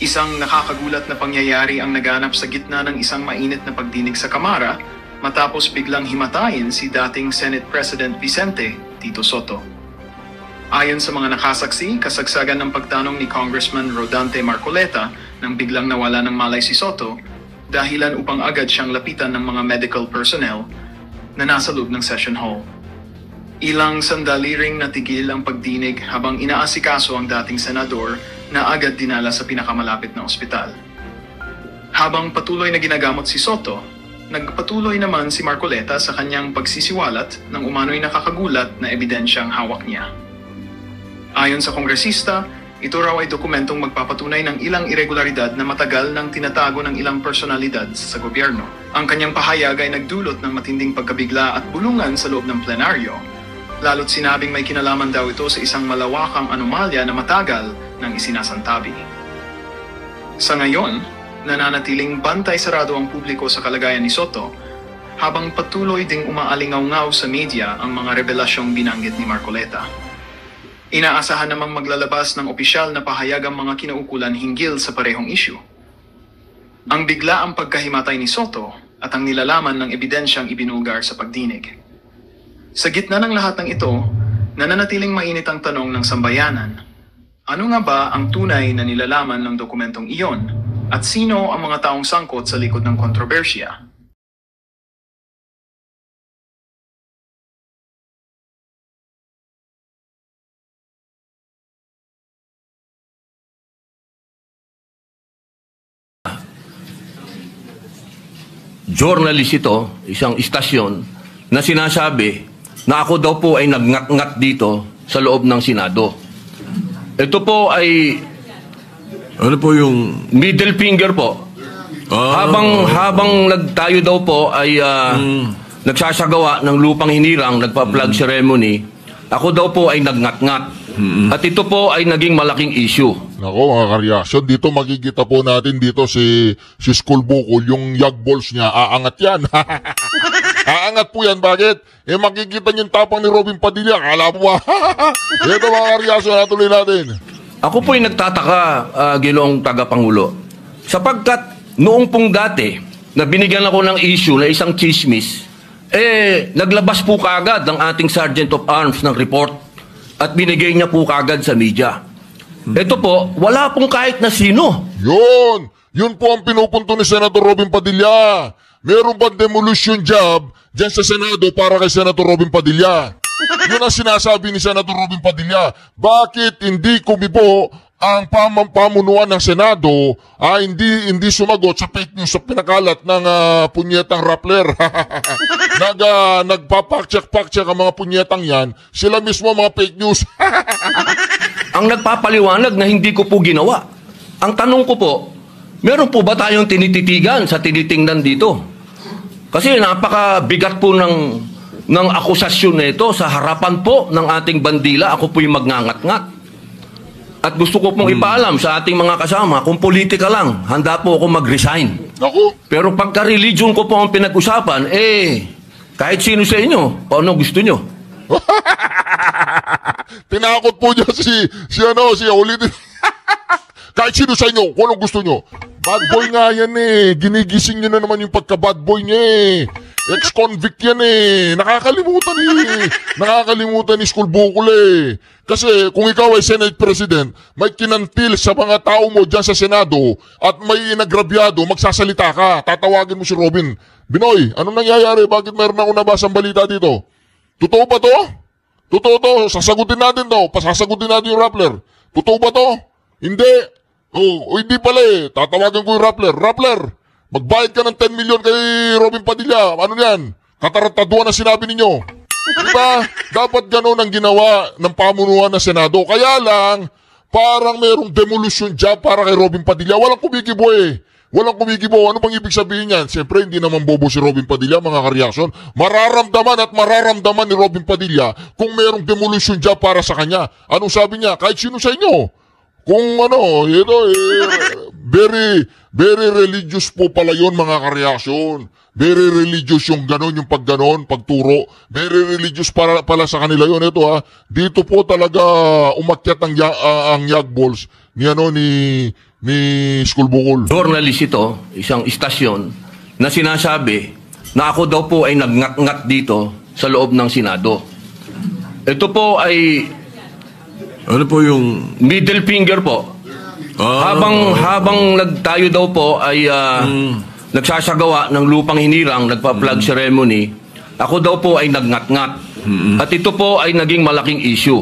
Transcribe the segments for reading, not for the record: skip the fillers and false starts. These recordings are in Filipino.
Isang nakakagulat na pangyayari ang naganap sa gitna ng isang mainit na pagdinig sa Kamara matapos biglang himatayin si dating Senate President Vicente Tito Sotto. Ayon sa mga nakasaksi, kasagsagan ng pagtanong ni Congressman Rodante Marcoleta nang biglang nawala ng malay si Sotto, dahilan upang agad siyang lapitan ng mga medical personnel na nasa loob ng session hall. Ilang sandali ring natigil ang pagdinig habang inaasikaso ang dating senador na agad dinala sa pinakamalapit na ospital. Habang patuloy na ginagamot si Sotto, nagpatuloy naman si Marcoleta sa kanyang pagsisiwalat ng umano'y nakakagulat na ebidensyang hawak niya. Ayon sa kongresista, ito raw ay dokumentong magpapatunay ng ilang irregularidad na matagal nang tinatago ng ilang personalidad sa gobyerno. Ang kanyang pahayag ay nagdulot ng matinding pagkabigla at bulungan sa loob ng plenaryo, lalo't sinabing may kinalaman daw ito sa isang malawakang anomalya na matagal nang isinasantabi. Sa ngayon, nananatiling bantay sarado ang publiko sa kalagayan ni Sotto, habang patuloy ding umaalingaw-ngaw sa media ang mga revelasyong binanggit ni Marcoleta. Inaasahan namang maglalabas ng opisyal na pahayag ang mga kinaukulan hinggil sa parehong issue. Ang biglaang pagkahimatay ni Sotto at ang nilalaman ng ebidensyang ibinulgar sa pagdinig. Sa gitna ng lahat ng ito, nananatiling mainit ang tanong ng sambayanan. Ano nga ba ang tunay na nilalaman ng dokumentong iyon at sino ang mga taong sangkot sa likod ng kontrobersya? Journalist ito, isang istasyon, na sinasabi na ako daw po ay nagngat-ngat dito sa loob ng Senado. Ito po ay ano po yung middle finger po. Habang tayo daw po ay nagsasagawa ng lupang hinirang, nagpa-flag ceremony, ako daw po ay nagngat-ngat. At ito po ay naging malaking issue. Nako mga kareaksyon, dito makikita po natin dito si School Bukol, yung yag balls niya, aangat yan. Aangat po yan, bakit? Makikita niyo yung tapang ni Robin Padilla, kala mo ba? Ito mga kareaksyon, natuloy natin. Ako po ay nagtataka, Ginoong Tagapangulo, sapagkat noong pong dati, na binigyan ako ng issue na isang chismis, naglabas po kaagad ng ating Sergeant of Arms ng report at binigay niya po kaagad sa media. Ito po, wala pong kahit na sino. Yun po ang pinupunto ni Senator Robin Padilla. Meron ba demolition job dyan sa Senado para kay Senator Robin Padilla? Yun ang sinasabi ni Senator Robin Padilla. Bakit hindi kumibo ang pamunuan ng Senado hindi sumagot sa fake news sa pinakalat ng punyetang Rappler? Nagpapak-check ang mga punyetang yan. Sila mismo mga fake news. Ang nagpapaliwanag na hindi ko po ginawa. Ang tanong ko po, meron po ba tayong tinititigan sa tinitingnan dito? Kasi napakabigat po ng akusasyon na ito sa harapan po ng ating bandila. Ako po yung magngangat-ngat. At gusto ko pong ipaalam sa ating mga kasama, kung politika lang, handa po ako mag-resign. Pero pagka-religion ko po ang pinag-usapan, kahit sino sa inyo, paano gusto nyo? Tinakot po niya si ulitin. Kahit sino sa inyo, kung anong gusto nyo. Bad boy nga yan Ginigising nyo na naman yung pagka-bad boy niya Ex-convict yan Nakakalimutan ni School Bukol Kasi kung ikaw ay Senate President, may kinantil sa mga tao mo dyan sa Senado at may inagrabyado, magsasalita ka. Tatawagin mo si Robin. Binoy, anong nangyayari? Bakit mayroon akong nabasang balita dito? Totoo ba to? Totoo to? Sasagutin natin to. Pasasagutin natin yung Rappler. Totoo ba to? Hindi. Hindi pala Tatawagin ko yung Rappler. Rappler, magbayad ka ng 10 million kay Robin Padilla. Ano yan? Katarataduan na sinabi ninyo. Diba? Dapat gano'n ang ginawa ng pamunuan ng Senado. Kaya lang, parang merong demolition job para kay Robin Padilla. Walang kumikibo Walang kumikibo. Ano bang ibig sabihin yan? Siyempre, hindi naman bobo si Robin Padilla, mga kareaksyon. Mararamdaman ni Robin Padilla kung merong demolition job para sa kanya. Anong sabi niya? Kahit sino sa inyo. Kung very religious po pala yun, mga kareaksyon. Very religious yung ganon, yung pagganon, pagturo. Very religious pala sa kanila yun. Ito dito po talaga umakyat ang yag balls ni School Bukol. Journalist ito, isang istasyon, na sinasabi na ako daw po ay nagngat-ngat dito sa loob ng Senado. Ito po ay Ano po yung... middle finger po. Habang tayo daw po ay nagsasagawa ng lupang hinirang, nagpa-flag ceremony, ako daw po ay nagngat-ngat. At ito po ay naging malaking issue.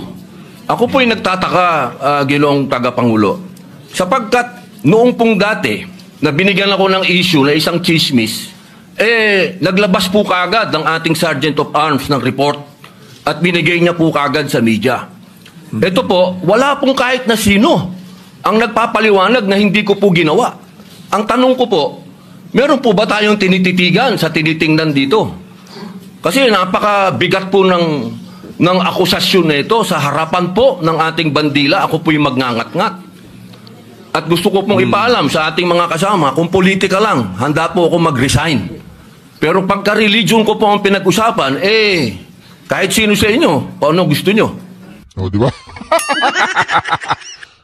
Ako po ay nagtataka, Ginoong Tagapangulo, sapagkat noong pong dati na binigyan ako ng issue na isang chismis, naglabas po kaagad ng ating Sergeant of Arms ng report at binigay niya po kaagad sa media. Ito po, wala pong kahit na sino ang nagpapaliwanag na hindi ko po ginawa. Ang tanong ko po, meron po ba tayong tinititigan sa tinitingnan dito? Kasi napakabigat po ng akusasyon na ito sa harapan po ng ating bandila. Ako po yung magngangat-ngat. At gusto ko pong ipaalam sa ating mga kasama, kung politika lang, handa po ako mag-resign. Pero pagka-religion ko po ang pinag-usapan, kahit sino sa inyo, kung ano gusto nyo. O, di ba?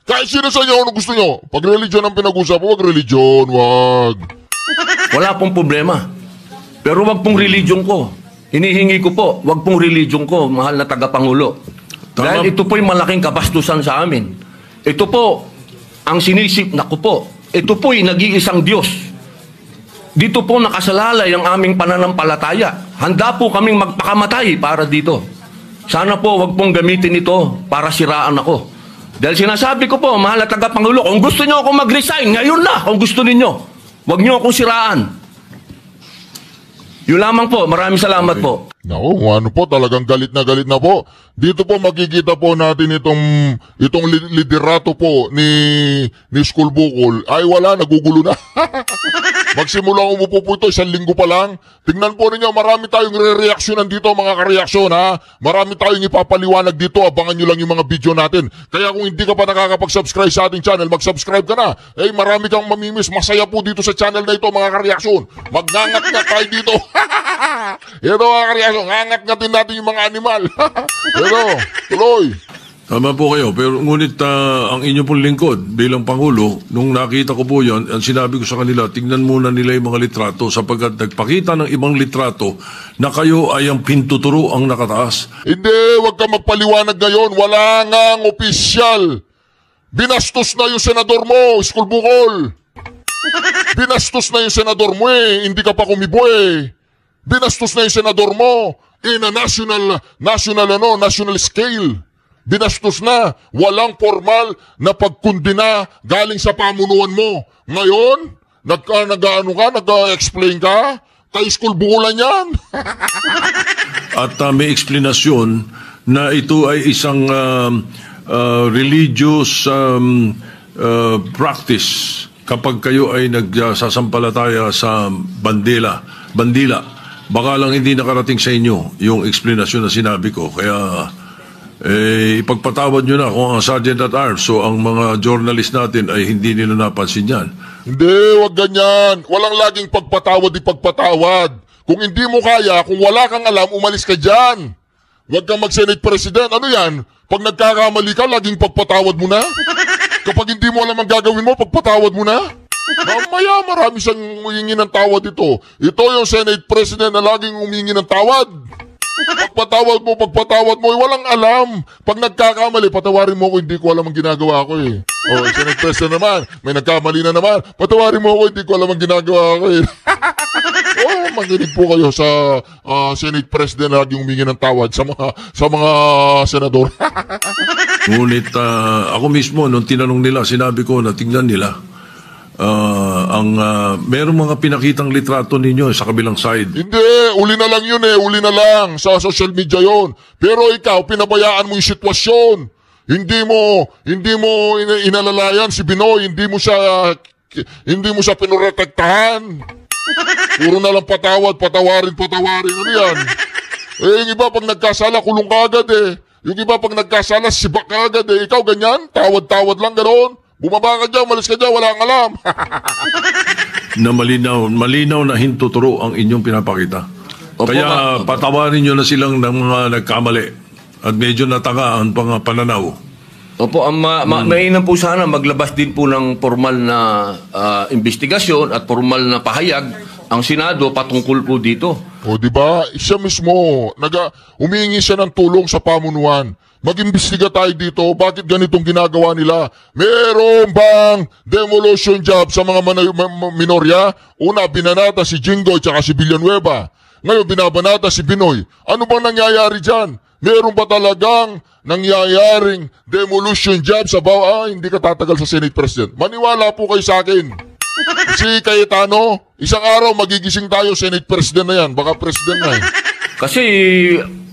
Kahit sino sa inyo, ano gusto nyo? Pag religion ang pinag-usapan, wag religion, wag. Wala pong problema. Pero wag pong religion ko. Hinihingi ko po, wag pong religion ko, mahal na tagapangulo. Dahil ito po yung malaking kabastusan sa amin. Ito po, ang sinisip na ko po, ito po yung nag-iisang Diyos. Dito po nakasalalay ang aming pananampalataya. Handa po kaming magpakamatay para dito. Sana po wag pong gamitin ito para siraan ako. Dahil sinasabi ko po, mahal na tagapangulo, kung gusto nyo ako mag-resign, ngayon na, kung gusto ninyo. Wag nyo akong siraan. Yun lamang po. Maraming salamat po. Naku, ano po, talagang galit na po. Dito po makikita po natin itong liderato po ni School Bukol. Ay wala, nagugulo na. Magsimula umupo po ito, 1 linggo pa lang. Tingnan po ninyo, marami tayong re-reaksyonan dito mga kareaksyon ha. Marami tayong ipapaliwanag dito, abangan nyo lang yung mga video natin. Kaya kung hindi ka pa nakakapag-subscribe sa ating channel, mag-subscribe ka na. Marami kang mamimiss, masaya po dito sa channel na ito mga kareaksyon. Magngangat na tayo dito. Ito mga kareaksyon, ngangat-ngatin natin yung mga animal. Ito, tuloy. Tama po kayo, pero ngunit ang inyo pong lingkod bilang Pangulo, nung nakita ko po yan, ang sinabi ko sa kanila, tingnan muna nila yung mga litrato sapagkat nagpakita ng ibang litrato na kayo ay ang pintuturo ang nakataas. Hindi, wag ka magpaliwanag ngayon. Wala ngang opisyal. Binastos na yung senador mo, School Bukol. Binastos na yung senador mo hindi ka pa kumibo Binastos na yung senador mo in a national scale. Binastos na. Walang formal na pagkundina galing sa pamunuan mo. Ngayon, nag-explain ka? Kay School Bukulan yan. At may eksplanasyon na ito ay isang religious practice kapag kayo ay nagsasampalataya sa bandila. Baka lang hindi nakarating sa inyo yung eksplanasyon na sinabi ko. Kaya ipagpatawad nyo na kung ang Sergeant at Arms so ang mga journalist natin ay hindi nila napansin yan. Hindi, wag ganyan. Walang laging ipagpatawad. Kung hindi mo kaya, kung wala kang alam, umalis ka dyan. Wag kang mag-Senate President. Ano yan? Pag nagkakamali ka, laging pagpatawad mo na? Kapag hindi mo alam ang gagawin mo, pagpatawad mo na? Mamaya, marami siyang humingi ng tawad ito. Ito yung Senate President na laging humingi ng tawad. Pagpatawad mo, walang alam. Pag nagkakamali, patawarin mo ako, hindi ko alam ang ginagawa ko Senate President naman, may nagkamali na naman. Patawarin mo ako, hindi ko alam ang ginagawa ko Makinig po kayo sa Senate President na laging humingi ng tawad sa mga senador. Ngunit ako mismo, nung tinanong nila, sinabi ko na tingnan nila. Merong mga pinakitang litrato ninyo sa kabilang side. Hindi, uli na lang yun uli na lang sa social media yon. Pero ikaw, pinabayaan mo yung sitwasyon. Hindi mo inalalayan si Binoy, hindi mo siya pinurotektahan. Puro na lang patawarin. Ano yan? Yung iba pag nagkasala, kulong ka agad Yung iba pag nagkasala, sibak ka agad Ikaw ganyan, tawad lang ganoon. Bumaba ka dyan, malis ka dyan, wala kang alam. Na malinaw na hintuturo ang inyong pinapakita. Kaya patawarin nyo na silang ng mga nagkamali. At medyo natanga ang pananaw. Opo, mainam po sana maglabas din po ng formal na investigasyon at formal na pahayag ang Senado patungkol po dito. O di ba? Siya mismo, humihingi siya ng tulong sa pamunuan. Mag-imbestiga tayo dito, bakit ganitong ginagawa nila? Meron bang demolition job sa mga minorya? Una, binanata si Jinggoy at si Villanueva. Ngayon, binabanata si Binoy. Ano bang nangyayari dyan? Meron ba talagang nangyayaring demolition job sa hindi ka tatagal sa Senate President. Maniwala po kayo sa akin. Si Cayetano, isang araw magigising tayo, Senate President na yan. Baka President na eh. Kasi,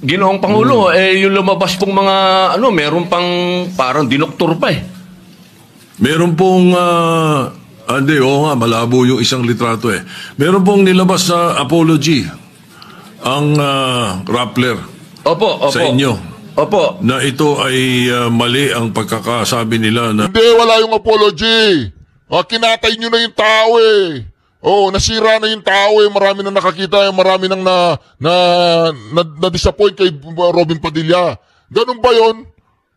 Ginoong Pangulo, yung lumabas pong mga, meron pang parang dinoktor pa eh. Meron pong, hindi, oo nga, malabo yung isang litrato eh. Meron pong nilabas sa apology ang Rappler Opo. sa inyo. Opo. Na ito ay mali ang pagkakasabi nila na... Hindi, wala yung apology. Kinatay nyo na yung tao eh. Nasira na yung tao eh. Marami na nakakita, marami nang na-disappoint kay Robin Padilla. Ganun ba yun?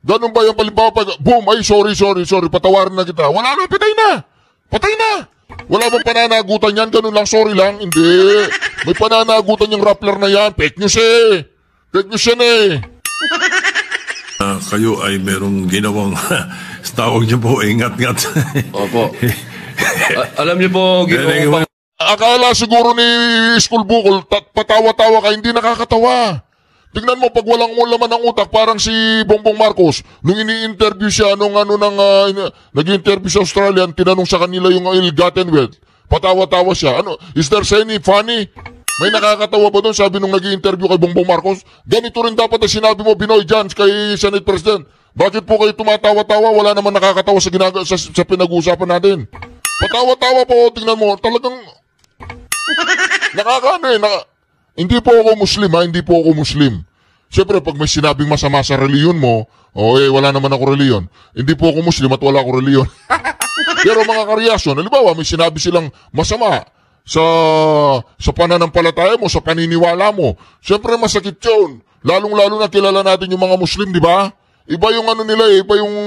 Palimbawa, boom, ay sorry, patawarin na kita. Wala na, patay na. Wala bang pananagutan yan? Ganun lang, sorry lang. Hindi. May pananagutan yung Rappler na yan. Fake news yan eh. Kayo ay merong ginawang tawag niyo po, ingat-ngat. Opo. Alam niyo po, Ginoong Akala siguro ni School Bukol, patawa-tawa ka, hindi nakakatawa. Tingnan mo, pag walang laman ng utak, parang si Bongbong Marcos, nung ini-interview siya, nag-interview sa Australia, tinanong sa kanila yung ill-gotten wealth, patawa-tawa siya. Is there any funny? May nakakatawa ba doon? Sabi nung nag-i-interview kay Bongbong Marcos, ganito rin dapat ang sinabi mo, Binoy, dyan kay Senate President. Bakit po kayo tumatawa-tawa? Wala naman nakakatawa sa pinag-uusapan natin. Patawa-tawa po, tingnan mo, talagang hindi po ako Muslim. Siyempre, pag may sinabing masama sa reliyon mo, wala naman ako reliyon. Hindi po ako Muslim at wala ako reliyon. Pero mga karelasyon, halimbawa, may sinabi silang masama sa pananampalataya mo, sa paniniwala mo. Siyempre masakit yun. Lalong-lalo na kilala natin yung mga Muslim, di ba? Iba yung iba yung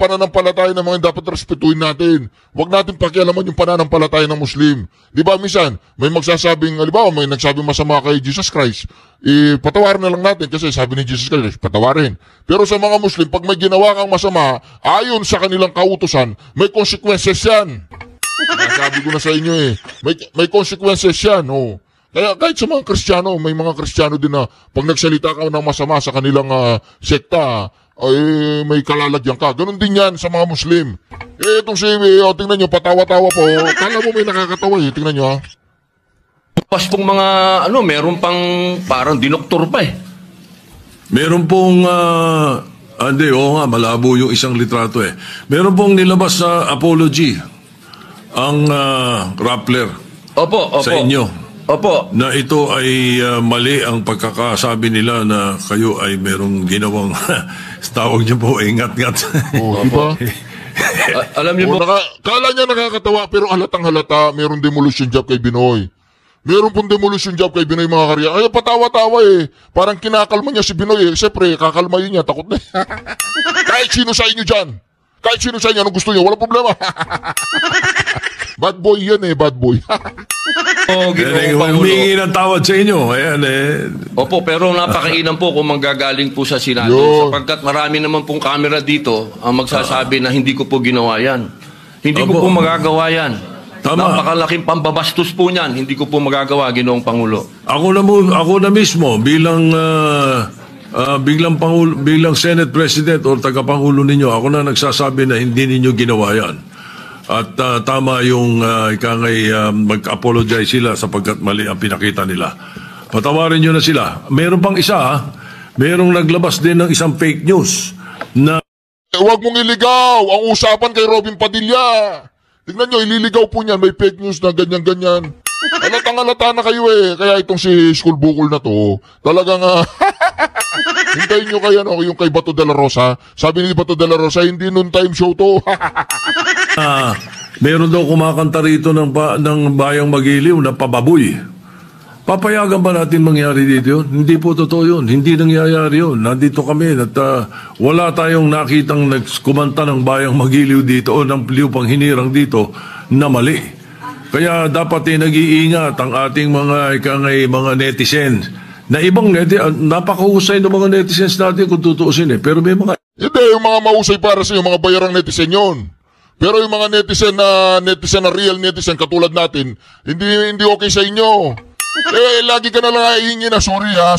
pananampalataya ng mga dapat respetuhin natin. Huwag natin pakialaman yung pananampalataya ng Muslim. Di ba, minsan, may magsasabing, halimbawa, may nagsabing masama kay Jesus Christ. Patawarin na lang natin kasi sabi ni Jesus Christ, patawarin. Pero sa mga Muslim, pag may ginawa kang masama, ayon sa kanilang kautusan, may consequences yan. Sabi ko na sa inyo may consequences yan, Kaya kahit sa mga Kristiyano, may mga Kristiyano din na pag nagsalita ka ng masama sa kanilang sekta, may kalalagyan ka. Ganon din yan sa mga Muslim. Itong tingnan nyo, patawa-tawa po. Kala mo may nakakatawa tingnan nyo Pas pong mga, meron pang parang dinoktor pa eh. Meron pong, hindi, oo nga, malabo yung isang litrato eh. Meron pong nilabas sa apology ang Rappler Opo. sa inyo. Opo. Na ito ay mali ang pagkakasabi nila na kayo ay merong ginawang tawag niyo po, ingat-ngat. Diba? Alam niyo po, kala niya nakakatawa pero halatang-halata meron demolition job kay Binoy. Meron pong demolition job kay Binoy mga karya. Kaya patawa-tawa Parang kinakalma niya si Binoy Siyempre, kakalmayin niya. Takot na Kahit sino sa inyo dyan. Kahit sino sa inyo, anong gusto niyo, walang problema. Bad boy yan bad boy. Humingi ng tawad sa inyo. Ayan Opo, pero napakainam po kung manggagaling po sa Senado. Sapagkat marami naman pong camera dito ang magsasabi na hindi ko po ginawa yan. Hindi ko po magagawa yan. Tama. Napakalaking pambabastos po niyan. Hindi ko po magagawa, Ginoong Pangulo. Ako na mismo bilang bilang Senate President o tagapangulo ninyo, ako na nagsasabi na hindi ninyo ginawa yan. At tama yung mag-apologize sila sapagkat mali ang pinakita nila. Patawarin nyo na sila. Meron pang isa, merong naglabas din ng isang fake news na huwag mong iligaw ang usapan kay Robin Padilla. Tingnan nyo, ililigaw po niyan. May fake news na ganyan-ganyan. Halatang-halata na kayo Kaya itong si School Bukol na to, talagang hintayin nyo kaya yung kay Bato de la Rosa. Sabi ni Bato de la Rosa, hindi noon time show to. meron daw kumakanta rito ng Bayang Magiliw na pababoy. Papayagan ba natin mangyari dito yun? Hindi po totoo yun. Hindi nangyayari yun. Nandito kami at wala tayong nakitang nagkumanta ng bayang magiliw dito o ng liupang hinirang dito na mali. Kaya dapat nag-iingat ang ating mga netizens. Na ibang napakahusay ng mga netizens natin kung tutuusin Pero may mga... Hindi, yung mga mahusay para sa yung mga bayarang netizen yun. Pero yung mga netizen na real netizen katulad natin, hindi okay sa inyo. Lagi ka na lang hihingi na sorry ha.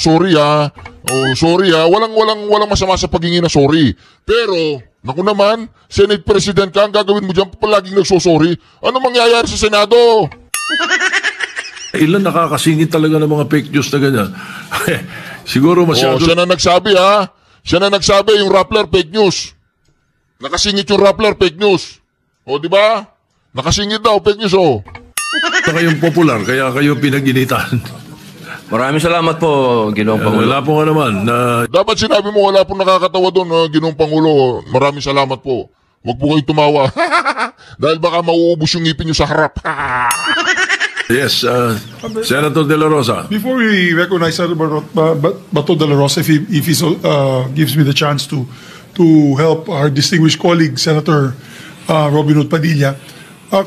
Oh, sorry ha. Walang masama sa paghingi na sorry. Pero, naku naman, Senate President ka, ang gagawin mo dyan, palaging nagsosorry. Ano mangyayari sa Senado? Ilan nakakasingit talaga ng mga fake news na ganyan. Siguro masyado... Siya na nagsabi ha. Siya na nagsabi yung Rappler fake news. Nakasingit yung Rappler fake news. O, di ba? Nakasingit daw fake news kayong popular, kaya kayo pinag-initan. Maraming salamat po, Ginoong Pangulo. Wala po nga naman. Dapat sinabi mo wala pong nakakatawa doon, Ginoong Pangulo. Maraming salamat po. Huwag po kayo tumawa. Dahil baka mauubos yung ngipin nyo sa harap. Yes, Senator De La Rosa. Before we recognize Senator Bato De La Rosa, if he gives me the chance to help our distinguished colleague, Senator Robin Hood Padilla,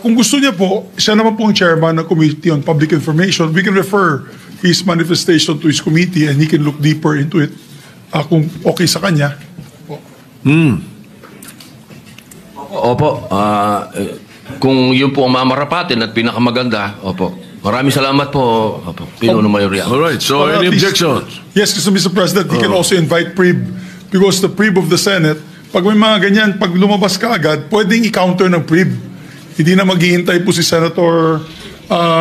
kung gusto niya po, siya naman po ang chairman ng Committee on Public Information. We can refer his manifestation to his committee and he can look deeper into it kung okay sa kanya. Opo. Kung yun po ang mamarapatin at pinakamaganda, opo. Maraming salamat po, opo. Pinuno Mayoría. Alright, so any objections? Yes, kasi Mr. President, he can also invite PRIB because the PRIB of the Senate, pag may mga ganyan, pag lumabas ka agad, pwedeng i-counter ng PRIB. Hindi na maghihintay po si Senator...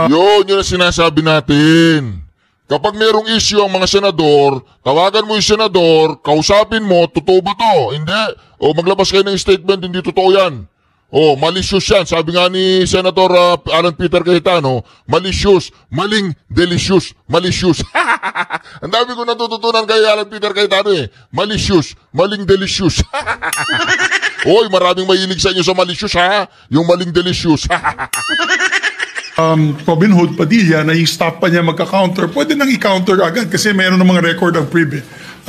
Yun ang sinasabi natin. Kapag merong issue ang mga senador, tawagan mo yung senador, kausapin mo, totoo ba to? Hindi. O maglabas kayo ng statement, hindi totoo yan. O malicious yan. Sabi nga ni Senator Alan Peter Cayetano, malicious, maling, delicious, malicious. Ang dami ko natututunan kay Alan Peter Cayetano Malicious, maling, delicious. Oy, maraming mahilig sa inyo sa malicious ha. Yung maling delicious. Robin Hood Padilla na i-stop pa niya magka-counter, pwede nang i-counter agad kasi mayroon ng mga record ang PRIB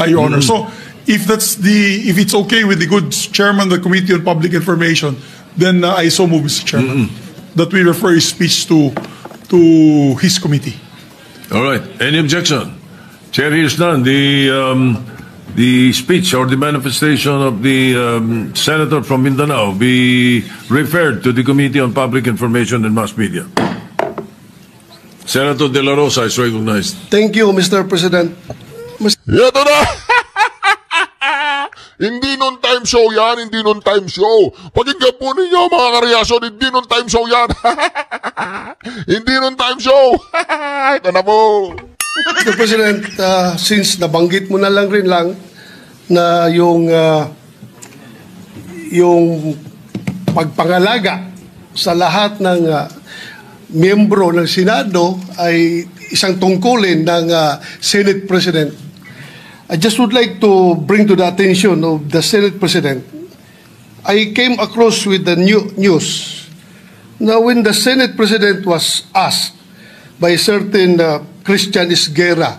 Your Honor. So, if it's okay with the good chairman of the Committee on Public Information, then I so move, Mr. Chairman, that we refer his speech to his committee. All right. Any objection? Chair hears none. The speech or the manifestation of the senator from Mindanao be referred to the Committee on Public Information and Mass Media. Senator De La Rosa is recognized. Thank you, Mr. President. Ito na! Hindi nun time show yan, hindi nun time show. Pakinggan po ninyo mga karyason, hindi nun time show yan. Hindi nun time show. Ito na po. Mr. President, since nabanggit mo na lang rin na yung pagpangalaga sa lahat ng miyembro ng Senado ay isang tungkulin ng Senate President. I just would like to bring to the attention of the Senate President. I came across with the news. Now, when the Senate President was asked by a certain Christian Esguerra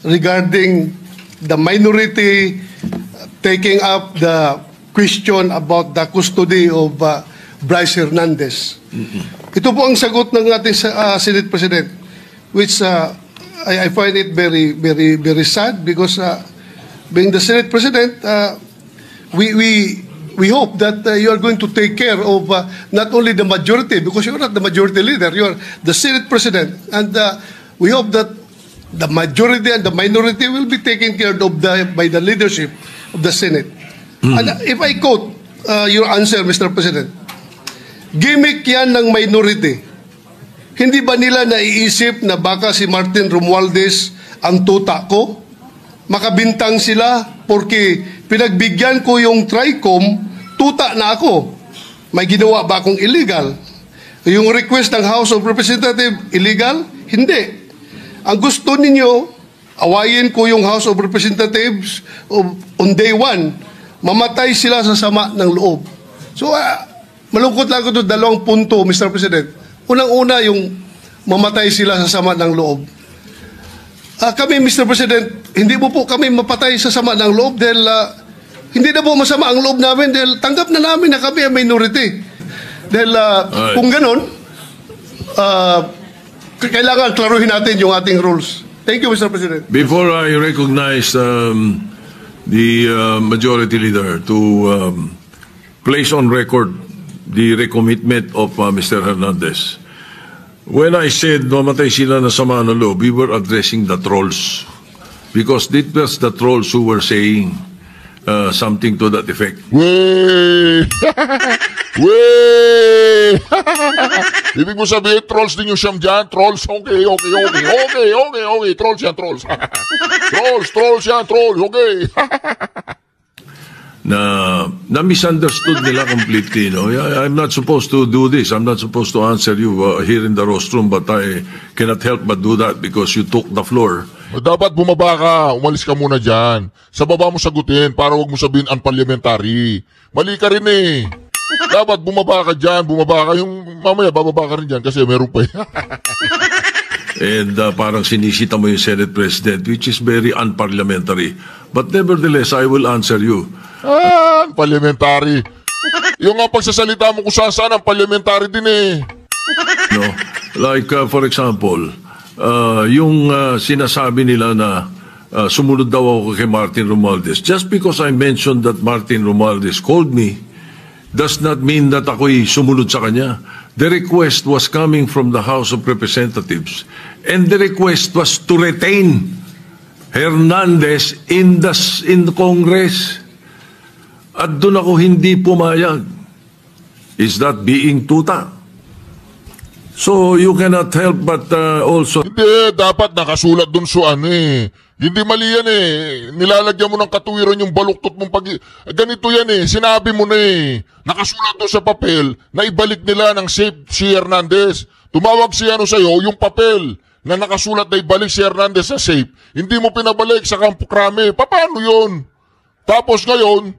regarding the minority taking up the question about the custody of Bryce Hernandez. Ito po ang sagot ng ating Senate President, which I find it very, very, very sad because being the Senate President, we hope that you are going to take care of not only the majority, because you're not the majority leader, you're the Senate President, and we hope that the majority and the minority will be taken care of by the leadership of the Senate. And if I quote your answer, Mr. President, gimmick yan ng minority. Hindi ba nila naiisip na baka si Martin Romualdez ang tuta ko? Makabintang sila porque pinagbigyan ko yung TRICOM, tuta na ako. May ginawa ba akong illegal? Yung request ng House of Representatives, illegal? Hindi. Ang gusto ninyo, awayin ko yung House of Representatives on day one. Mamatay sila sa sama ng loob. So, malungkot lang ko ito, 2 punto, Mr. President. Unang-una, yung mamatay sila sa sama ng loob. kami, Mr. President, hindi po kami mapatay sa sama ng loob dahil hindi na po masama ang loob namin dahil tanggap na namin na kami ang minority. Dahil kung ganon, kailangan klaruhin natin yung ating rules. Thank you, Mr. President. Before I recognize the majority leader to place on record the recommitment of Mr. Hernandez, when I said mamatay sila na sama ng loob, we were addressing the trolls. Because it was the trolls who were saying something to that effect. Wey! Wey! Ibig mo sabihin, trolls din yung siyam dyan? Trolls? Okay. Trolls yan, trolls. Trolls yan, trolls. Okay. na misunderstood nila completely. No? I'm not supposed to do this. I'm not supposed to answer you here in the rostrum, but I cannot help but do that because you took the floor. Dapat bumaba ka, umalis ka muna dyan. Sa baba mo sagutin para wag mo sabihin unparliamentary. Mali ka rin eh. Dapat bumaba ka dyan, yung mamaya bababa ka rin dyan kasi meron pa. And parang sinisita mo yung Senate President, which is very unparliamentary. But nevertheless, I will answer you. Parliamentary. Yung nga pagsasalita mo kung saan ang parliamentary din eh. No? Like, for example, yung sinasabi nila na sumunod daw ako kay Martin Romualdez. Just because I mentioned that Martin Romualdez called me, does not mean that ako'y sumunod sa kanya. The request was coming from the House of Representatives. And the request was to retain Hernandez in the Congress. At doon ako hindi pumayag. Is that being tuta? So you cannot help but also... Hindi, dapat nakasulat dun sa Hindi mali yan eh. Nilalagyan mo ng katuwiran yung baluktot mong ganito yan eh. Sinabi mo na eh. Nakasulat doon sa papel na ibalik nila ng safe si Hernandez. Tumawag siya sa'yo, yung papel na nakasulat na ibalik si Hernandez sa safe. Hindi mo pinabalik sa Campo Crame. Paano yun? Tapos ngayon,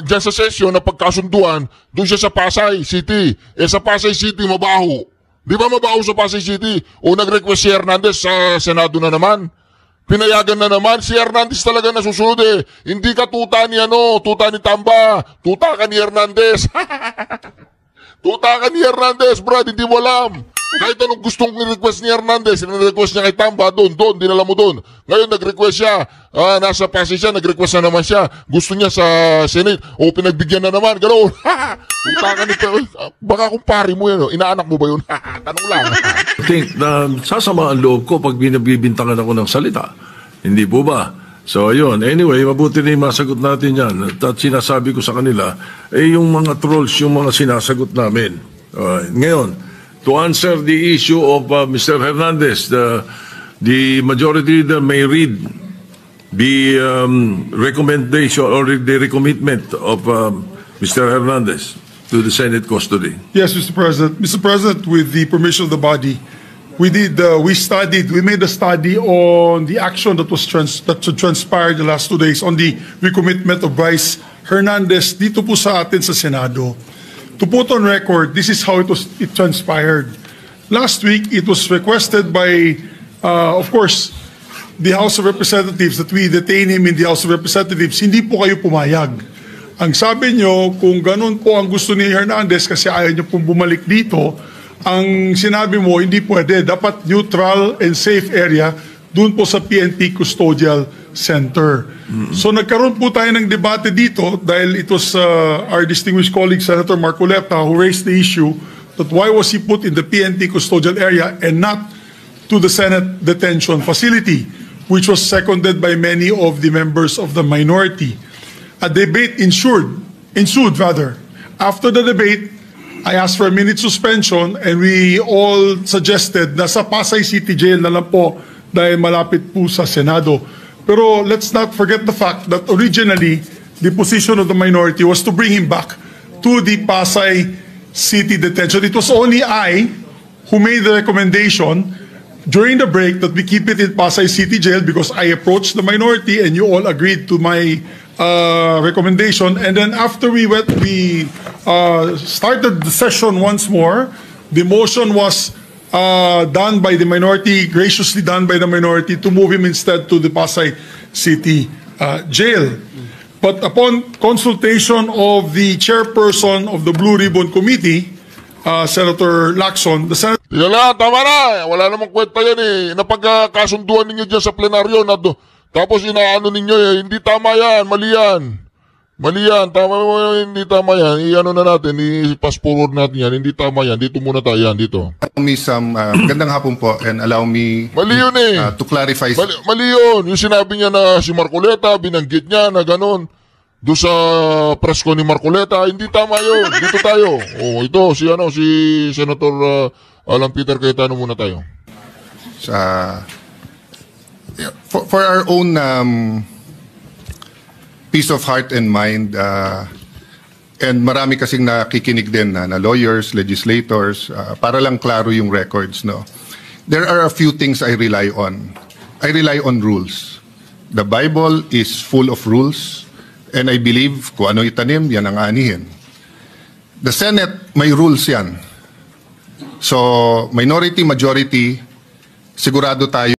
dyan sa session na pagkasunduan, doon siya sa Pasay City. Sa Pasay City, mabaho. Di ba mabaho sa Pasay City? O nag-request si Hernandez sa Senado na naman. Pinayagan na naman. Si Hernandez talaga nasusunod eh. Hindi ka tuta ni tuta ni Tamba. Tuta ka ni Hernandez. Tuta ka ni Hernandez, Brad. Hindi mo alam. Kahit anong gustong request ni Hernandez, request niya kay Tamba, doon, dinala mo doon. Ngayon, nag-request siya, nasa Pasay siya, nag-request na naman siya. Gusto niya sa Senate, o pinagbigyan na naman, gano'n. Tuta ka ni baka kung pari mo yun, inaanak mo ba yun? Tanong lang. I think na sasama ang loob ko pag binabibintangan ako ng salita. Hindi po ba? So, ayun. Anyway, mabuti na yung masagot natin yan. At sinasabi ko sa kanila, yung mga trolls, yung mga sinasagot namin. Ngayon, to answer the issue of Mr. Hernandez, the majority leader may read the recommendation or the recommitment of Mr. Hernandez to the Senate custody. Yes, Mr. President. Mr. President, with the permission of the body, we made a study on the action that transpired the last 2 days on the recommitment of Bryce Hernandez dito po sa atin sa Senado. To put on record, this is how it transpired. Last week, it was requested by, of course, the House of Representatives that we detain him in the House of Representatives. Hindi po kayo pumayag. Ang sabi nyo, kung ganun po ang gusto ni Hernandez kasi ayaw nyo pong bumalik dito, ang sinabi mo, hindi pwede. Dapat neutral and safe area doon po sa PNP Custodial Center. So nagkaroon po tayo ng debate dito dahil it was our distinguished colleague Senator Marcoleta who raised the issue that why was he put in the PNP Custodial area and not to the Senate detention facility, which was seconded by many of the members of the minority. A debate ensued. After the debate, I asked for a minute suspension and we all suggested na sa Pasay City Jail na lang po dahil malapit po sa Senado. Pero let's not forget the fact that originally, the position of the minority was to bring him back to the Pasay City detention. It was only I who made the recommendation during the break that we keep it in Pasay City Jail because I approached the minority and you all agreed to my recommendation. And then after we started the session once more, the motion was done by the minority, graciously done by the minority, to move him instead to the Pasay City jail. But upon consultation of the chairperson of the Blue Ribbon Committee, Senator Lacson, the Senate... Yala, tama na. Wala namang kwenta yan eh. Napagkasunduan ninyo dyan sa plenaryo na tapos inaano ninyo eh. Hindi tama yan. Mali yan. Mali yan. Tama mo, hindi tama yan. I-ano na natin. I-pass forward natin yan. Hindi tama yan. Dito muna tayo yan. Dito. Allow me some, gandang hapon po, and allow me Mali yun eh. to clarify. Mali yun. Yung sinabi niya na si Marcoleta, binanggit niya na gano'n. Doon sa press ko ni Marcoleta, hindi tama yun. Dito tayo. Oh, ito, si Senator Alan Peter Cayetano muna tayo. For our own peace of heart and mind, and marami kasing nakikinig din na lawyers, legislators, para lang klaro yung records, no? There are a few things I rely on. I rely on rules. The Bible is full of rules, and I believe kung ano itanim, yan ang anihin. The Senate, may rules yan. So, minority, majority, sigurado tayo